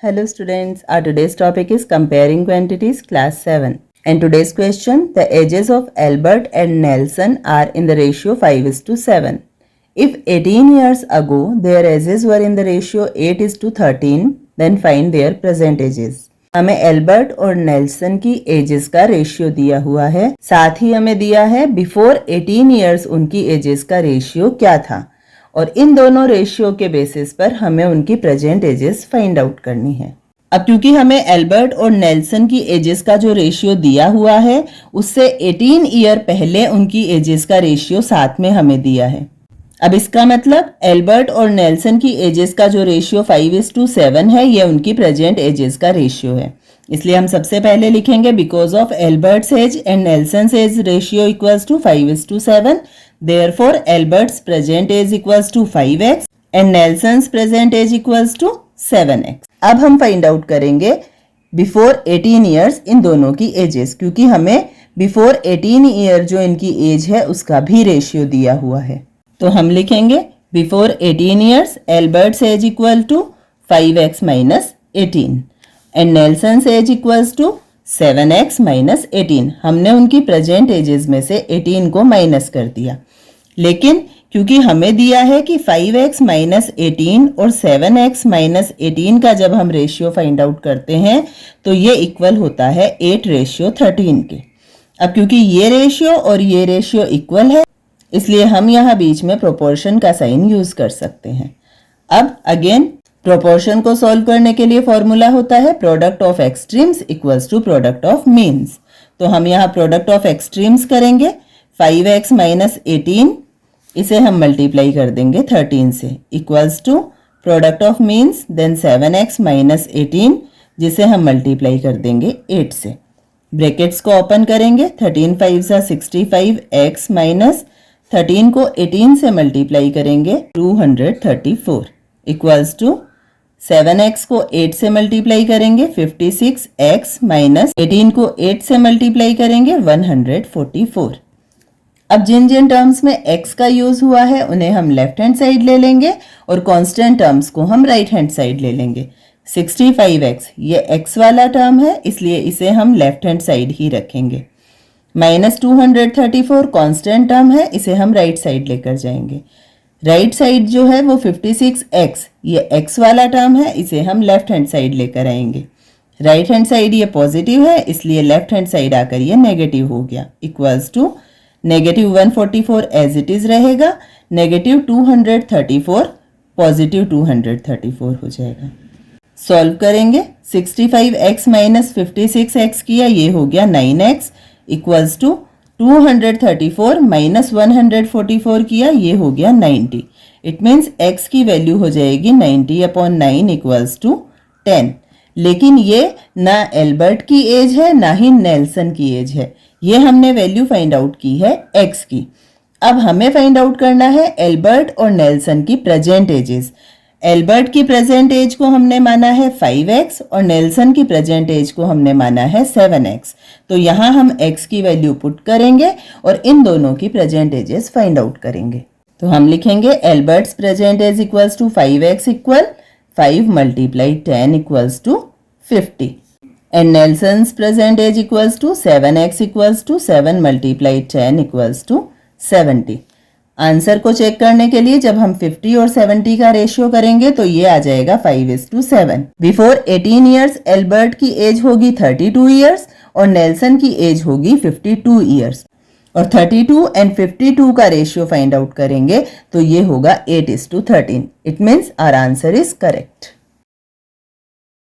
Hello students, our today's topic is comparing quantities class 7 and today's question, the ages of Albert and Nelson are in the ratio 5:7. If 18 years ago their ages were in the ratio 8:13, then find their present ages. हमें Albert और Nelson की edges का ratio दिया हुआ है, साथ ही हमें दिया है बिफोर 18 इयर्स उनकी एजेस का रेशियो क्या था और इन दोनों रेशियो के बेसिस पर हमें उनकी प्रेजेंट एजेस फाइंड आउट करनी है। अब क्योंकि हमें एल्बर्ट और नेल्सन की एजेस का जो रेशियो दिया हुआ है उससे 18 ईयर पहले उनकी एजेस का रेशियो साथ में हमें दिया है। अब इसका मतलब एल्बर्ट और नेल्सन की एजेस का जो रेशियो 5:7 है ये उनकी प्रेजेंट एजेस का रेशियो है। इसलिए हम सबसे पहले लिखेंगे because of Albert's age and Nelson's age ratio equals to 5:7, therefore Albert's present age equals to 5x and Nelson's present age equals to 7x. अब हम फाइंड आउट करेंगे बिफोर 18 ईयर्स इन दोनों की एजेस, क्योंकि हमें बिफोर 18 ईयर जो इनकी as है उसका भी रेशियो दिया हुआ है। तो हम लिखेंगे before 18 years Albert's age equal to 5x minus 18 and Nelson's age equals to 7x minus 18। हमने उनकी प्रेजेंट एजेस में से 18 को माइनस कर दिया, लेकिन क्योंकि हमें दिया है कि 5x माइनस 18 और 7x माइनस 18 का जब हम रेशियो फाइंड आउट करते हैं तो ये इक्वल होता है 8:13 के। अब क्योंकि ये रेशियो और ये रेशियो इक्वल है इसलिए हम यहाँ बीच में प्रोपोर्शन का साइन यूज कर सकते हैं। अब अगेन प्रोपोर्शन को सॉल्व करने के लिए फॉर्मूला होता है product of extremes equals to product of means. तो हम यहाँ प्रोडक्ट ऑफ एक्सट्रीम्स करेंगे 5x माइनस 18, इसे हम मल्टीप्लाई कर देंगे 13 से equals to product of means then 7x minus 18 जिसे हम मल्टीप्लाई कर देंगे 8 से। ब्रैकेट्स को ओपन करेंगे 13 5 सा 65x माइनस 13 को 18 से मल्टीप्लाई करेंगे 234 इक्वल्स टू 7x को 8 से मल्टीप्लाई करेंगे 56x माइनस 18 को 8 से मल्टीप्लाई करेंगे 144। अब जिन जिन टर्म्स में x का यूज हुआ है उन्हें हम लेफ्ट हैंड साइड ले लेंगे और कांस्टेंट टर्म्स को हम राइट हैंड साइड ले लेंगे। 65x ये x वाला टर्म है इसलिए इसे हम लेफ्ट हैंड साइड ही रखेंगे। माइनस 234 कांस्टेंट टर्म है, इसे हम राइट साइड लेकर जाएंगे। राइट साइड जो है वो 56x ये x वाला टर्म है, इसे हम लेफ्ट हैंड साइड लेकर आएंगे। राइट हैंड साइड ये पॉजिटिव है इसलिए लेफ्ट हैंड साइड आकर ये नेगेटिव हो गया equals to negative 144 as it is रहेगा, नेगेटिव 234 पॉजिटिव 234 हो जाएगा। सॉल्व करेंगे 65x माइनस 56x किया ये हो गया 9x इक्वल्स टू 234 माइनस 144 किया ये हो गया 90। इट मीन्स x की वैल्यू हो जाएगी 90/9 इक्वल्स टू 10। लेकिन ये ना एल्बर्ट की एज है ना ही नेल्सन की एज है, ये हमने वैल्यू फाइंड आउट की है x की। अब हमें फाइंड आउट करना है एल्बर्ट और नेल्सन की प्रेजेंट एजेस। एल्बर्ट की प्रेजेंट एज को हमने माना है 5x और नेल्सन की प्रेजेंट एज को हमने माना है 7x। तो यहाँ हम x की वैल्यू पुट करेंगे और इन दोनों की प्रेजेंट एजेस फाइंड आउट करेंगे। तो हम लिखेंगे Albert's present age equals to 5x equal 5 multiply 10 equals to 50 and Nelson's present age equals to 7x equals to 7 multiply 10 equals to 70। Answer को चेक करने के लिए जब हम 50 और 70 का रेशियो करेंगे तो ये आ जाएगा 5:7। बिफोर 18 ईयर्स एल्बर्ट की एज होगी 32 ईयर्स और नेल्सन की एज होगी 52 ईयर्स और 32 एंड 52 का रेशियो फाइंड आउट करेंगे तो ये होगा 8:13। It means our answer is correct.